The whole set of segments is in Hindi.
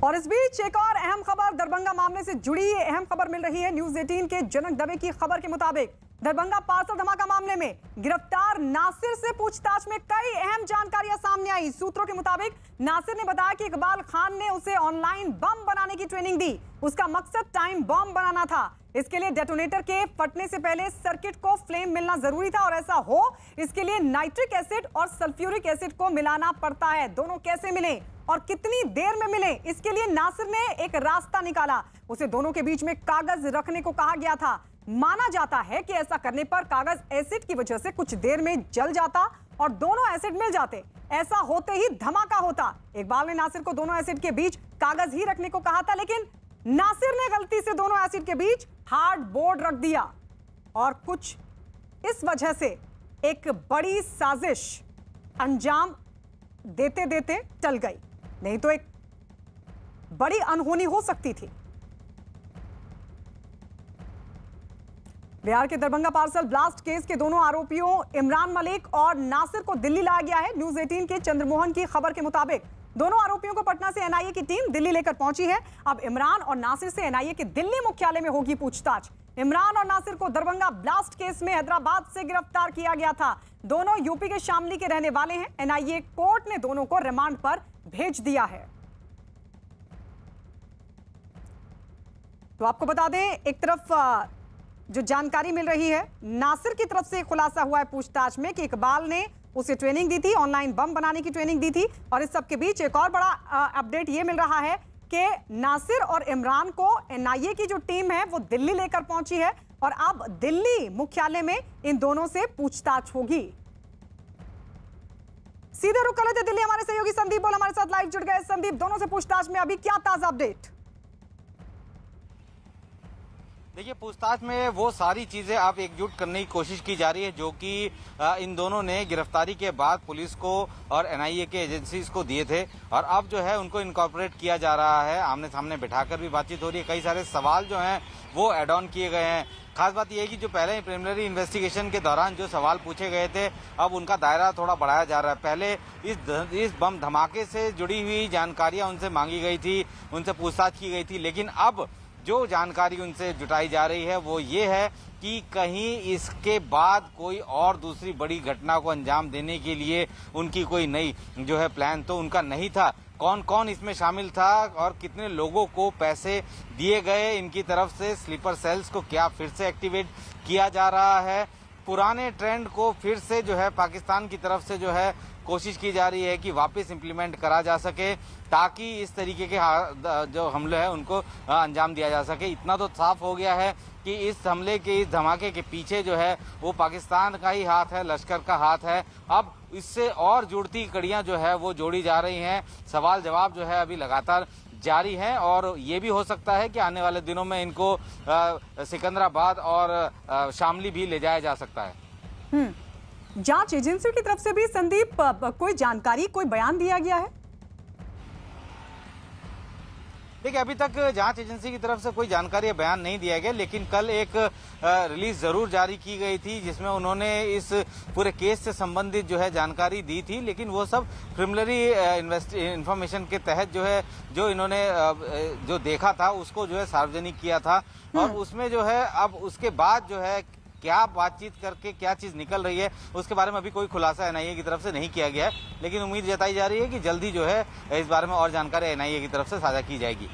और इस बीच एक और अहम खबर दरभंगा मामले से जुड़ी अहम खबर मिल रही है। न्यूज 18 के जनक दवे की खबर के मुताबिक दरभंगा पार्सल धमाका मामले में गिरफ्तार नासिर से पूछताछ में कई अहम जानकारियां सामने आई। सूत्रों के मुताबिक नासिर ने बताया कि इकबाल खान ने उसे ऑनलाइन बम बनाने की ट्रेनिंग दी। उसका मकसद टाइम बम बनाना था। इसके लिए डेटोनेटर के फटने से पहले सर्किट को फ्लेम मिलना जरूरी था और ऐसा हो इसके लिए नाइट्रिक एसिड और सल्फ्यूरिक एसिड को मिलाना पड़ता है। दोनों कैसे मिले और कितनी देर में मिले, इसके लिए नासिर ने एक रास्ता निकाला। उसे दोनों के बीच में कागज रखने को कहा गया था। माना जाता है कि ऐसा करने पर कागज एसिड की वजह से कुछ देर में जल जाता और दोनों एसिड मिल जाते। ऐसा होते ही धमाका होता। इकबाल ने नासिर को दोनों एसिड के बीच कागज ही रखने को कहा था, लेकिन नासिर ने गलती से दोनों एसिड के बीच हार्ड बोर्ड रख दिया और कुछ इस वजह से एक बड़ी साजिश अंजाम देते देते टल गई। नहीं तो एक बड़ी अनहोनी हो सकती थी। बिहार के दरभंगा पार्सल ब्लास्ट केस के दोनों आरोपियों इमरान मलिक और नासिर को दिल्ली लाया गया है। न्यूज 18 के चंद्रमोहन की खबर के मुताबिक दोनों आरोपियों को पटना से एनआईए की टीम दिल्ली लेकर पहुंची है। अब इमरान और नासिर से एनआईए के दिल्ली मुख्यालय में होगी पूछताछ। इमरान और नासिर को दरभंगा ब्लास्ट केस में हैदराबाद से गिरफ्तार किया गया था। दोनों यूपी के शामली के रहने वाले हैं। एनआईए कोर्ट ने दोनों को रिमांड पर भेज दिया है। तो आपको बता दें, एक तरफ जो जानकारी मिल रही है, नासिर की तरफ से खुलासा हुआ है पूछताछ में कि इकबाल ने उसे ट्रेनिंग दी थी, ऑनलाइन बम बनाने की ट्रेनिंग दी थी। और इस सब के बीच एक और बड़ा अपडेट ये मिल रहा है कि नासिर और इमरान को एनआईए की जो टीम है वो दिल्ली लेकर पहुंची है और अब दिल्ली मुख्यालय में इन दोनों से पूछताछ होगी। सीधे रुक कर लेते दिल्ली। हमारे सहयोगी संदीप बोल हमारे साथ लाइव जुड़ गए। संदीप, दोनों से पूछताछ में अभी क्या ताजा अपडेट? देखिए, पूछताछ में वो सारी चीजें आप एकजुट करने की कोशिश की जा रही है जो कि इन दोनों ने गिरफ्तारी के बाद पुलिस को और एनआईए के एजेंसीज को दिए थे और अब जो है उनको इनकॉर्पोरेट किया जा रहा है। आमने सामने बिठाकर भी बातचीत हो रही है। कई सारे सवाल जो हैं वो एड ऑन किए गए हैं। खास बात यह है कि जो पहले प्रिलिमिनरी इन्वेस्टिगेशन के दौरान जो सवाल पूछे गए थे, अब उनका दायरा थोड़ा बढ़ाया जा रहा है। पहले इस बम धमाके से जुड़ी हुई जानकारियां उनसे मांगी गई थी, उनसे पूछताछ की गई थी, लेकिन अब जो जानकारी उनसे जुटाई जा रही है वो ये है कि कहीं इसके बाद कोई और दूसरी बड़ी घटना को अंजाम देने के लिए उनकी कोई नई जो है प्लान तो उनका नहीं था। कौन कौन इसमें शामिल था और कितने लोगों को पैसे दिए गए इनकी तरफ से, स्लीपर सेल्स को क्या फिर से एक्टिवेट किया जा रहा है, पुराने ट्रेंड को फिर से जो है पाकिस्तान की तरफ से जो है कोशिश की जा रही है कि वापस इंप्लीमेंट करा जा सके ताकि इस तरीके के जो हमले हैं उनको अंजाम दिया जा सके। इतना तो साफ हो गया है कि इस हमले के, इस धमाके के पीछे जो है वो पाकिस्तान का ही हाथ है, लश्कर का हाथ है। अब इससे और जुड़ती कड़ियां जो है वो जोड़ी जा रही हैं। सवाल जवाब जो है अभी लगातार जारी है और ये भी हो सकता है कि आने वाले दिनों में इनको सिकंदराबाद और शामली भी ले जाया जा सकता है। जांच एजेंसियों की तरफ से भी संदीप कोई जानकारी, कोई बयान दिया गया है? देखिए, अभी तक जांच एजेंसी की तरफ से कोई जानकारी या बयान नहीं दिया गया, लेकिन कल एक रिलीज जरूर जारी की गई थी जिसमें उन्होंने इस पूरे केस से संबंधित जो है जानकारी दी थी, लेकिन वो सब प्रिलिमिनरी इंफॉर्मेशन के तहत जो है जो इन्होंने जो देखा था उसको जो है सार्वजनिक किया था। और उसमें जो है अब उसके बाद जो है क्या बातचीत करके क्या चीज निकल रही है उसके बारे में अभी कोई खुलासा एनआईए की तरफ से नहीं किया गया है, लेकिन उम्मीद जताई जा रही है कि जल्दी जो है इस बारे में और जानकारी एनआईए की तरफ से साझा की जाएगी।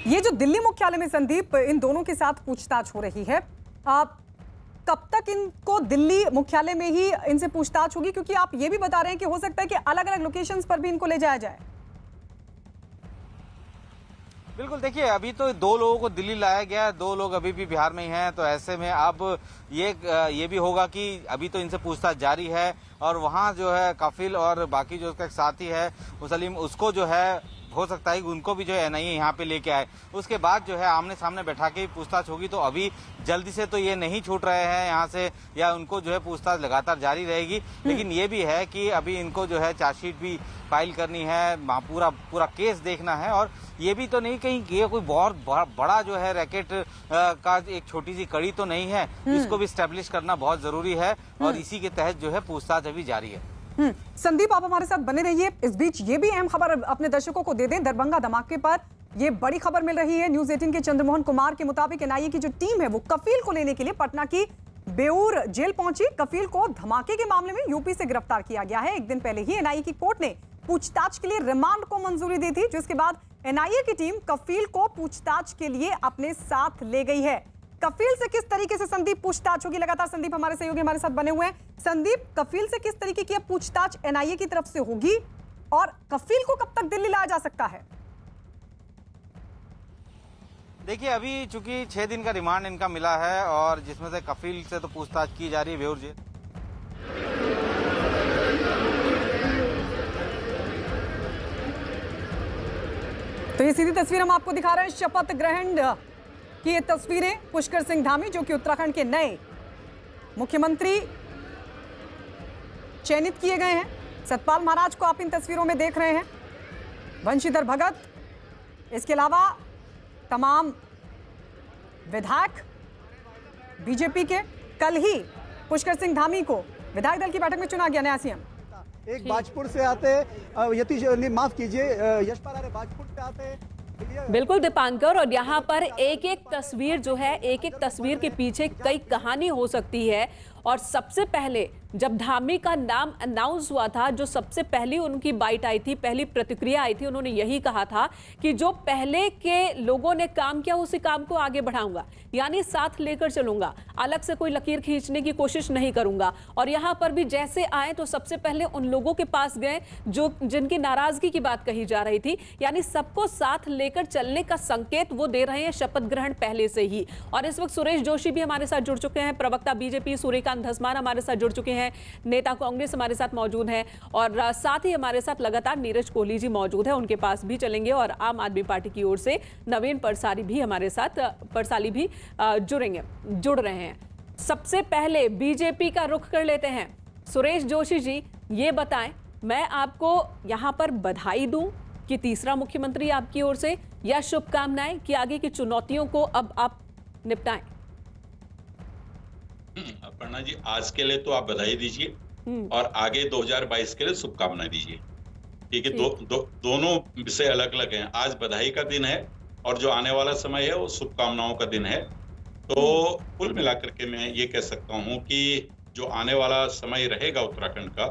ये जो दिल्ली मुख्यालय में संदीप इन दोनों के साथ पूछताछ हो रही है, कब तक इनको दिल्ली मुख्यालय में ही इनसे पूछताछ होगी? क्योंकि आप ये भी बता रहे हैं कि हो सकता है कि अलग अलग लोकेशंस पर भी इनको ले जाया जाए। बिल्कुल, देखिए, अभी तो 2 लोगों को दिल्ली लाया गया है, 2 लोग अभी भी बिहार में ही हैं। तो ऐसे में अब ये भी होगा कि अभी तो इनसे पूछताछ जारी है और वहाँ जो है काफिल और बाकी जो उसका एक साथी है मुसलिम, उसको जो है हो सकता है कि उनको भी जो है एनआईए यहाँ पे लेके आए। उसके बाद जो है आमने सामने बैठा के पूछताछ होगी। तो अभी जल्दी से तो ये नहीं छूट रहे हैं यहाँ से, या उनको जो है पूछताछ लगातार जारी रहेगी। लेकिन ये भी है कि अभी इनको जो है चार्जशीट भी फाइल करनी है, पूरा केस देखना है। और ये भी तो नहीं कहीं ये कोई बहुत बड़ा जो है रैकेट का एक छोटी सी कड़ी तो नहीं है, इसको भी स्टैब्लिश करना बहुत जरूरी है और इसी के तहत जो है पूछताछ अभी जारी है। संदीप, आप हमारे साथ बने रहिए। इस बीच ये भी अहम खबर अपने दर्शकों को दे दें। दरभंगा धमाके पर ये बड़ी खबर मिल रही है। न्यूज 18 के चंद्रमोहन कुमार के मुताबिक एनआईए की जो टीम है वो कफील को लेने के लिए पटना की बेऊर जेल पहुंची। कफील को धमाके के मामले में यूपी से गिरफ्तार किया गया है। एक दिन पहले ही एनआईए की कोर्ट ने पूछताछ के लिए रिमांड को मंजूरी दी थी, जिसके बाद एनआईए की टीम कफील को पूछताछ के लिए अपने साथ ले गई है। कफील से किस तरीके से संदीप पूछताछ होगी? लगातार संदीप हमारे सहयोगी हमारे साथ बने हुए हैं। संदीप, कफील से किस तरीके की पूछताछ एनआईए की तरफ से होगी और कफील को कब तक दिल्ली लाया जा सकता है? देखिए, अभी चूंकि 6 दिन का रिमांड इनका मिला है और जिसमें से कफील से तो पूछताछ की जा रही है बेऊर जेल। तो ये सीधी तस्वीर हम आपको दिखा रहे हैं शपथ ग्रहण की। ये तस्वीरें पुष्कर सिंह धामी, जो कि उत्तराखंड के नए मुख्यमंत्री चयनित किए गए हैं। सतपाल महाराज को आप इन तस्वीरों में देख रहे हैं, बंशीधर भगत, इसके अलावा तमाम विधायक बीजेपी के। कल ही पुष्कर सिंह धामी को विधायक दल की बैठक में चुना गया नया सीएम। एक बाजपुर से आते यतीश, माफ कीजिए, यशपाल आर्य बाजपुर से आते। बिल्कुल दीपांकर, और यहाँ पर एक एक तस्वीर जो है, एक एक तस्वीर के पीछे कई कहानी हो सकती है। और सबसे पहले जब धामी का नाम अनाउंस हुआ था, जो सबसे पहली उनकी बाइट आई थी, पहली प्रतिक्रिया आई थी, उन्होंने यही कहा था कि जो पहले के लोगों ने काम किया उसी काम को आगे बढ़ाऊंगा, यानी साथ लेकर चलूंगा, अलग से कोई लकीर खींचने की कोशिश नहीं करूंगा। और यहाँ पर भी जैसे आए तो सबसे पहले उन लोगों के पास गए जो जिनकी नाराजगी की बात कही जा रही थी, यानी सबको साथ लेकर चलने का संकेत वो दे रहे हैं शपथ ग्रहण पहले से ही। और इस वक्त सुरेश जोशी भी हमारे साथ जुड़ चुके हैं, प्रवक्ता बीजेपी सूर्यकांत धस्मान हमारे साथ जुड़ चुके हैं, नेता कांग्रेस हमारे साथ मौजूद हैं, और साथ ही हमारे साथ लगातार नीरज कोहली जी मौजूद हैं, उनके पास भी चलेंगे। और आम आदमी पार्टी की ओर से नवीन परसाली भी हमारे साथ जुड़ रहे हैं। सबसे पहले बीजेपी का रुख कर लेते हैं। सुरेश जोशी जी, ये बताएं, मैं आपको यहां पर बधाई दूं कि तीसरा मुख्यमंत्री आपकी ओर से, या शुभकामनाएं कि आगे की चुनौतियों को अब आप निपटाएं? अपर्णा जी, आज के लिए तो आप बधाई दीजिए और आगे 2022 के लिए शुभकामनाएं दीजिए। ठीक है, दोनों विषय अलग अलग हैं। आज बधाई का दिन है और जो आने वाला समय है वो शुभकामनाओं का दिन है। तो कुल मिलाकर के मैं ये कह सकता हूं कि जो आने वाला समय रहेगा उत्तराखंड का,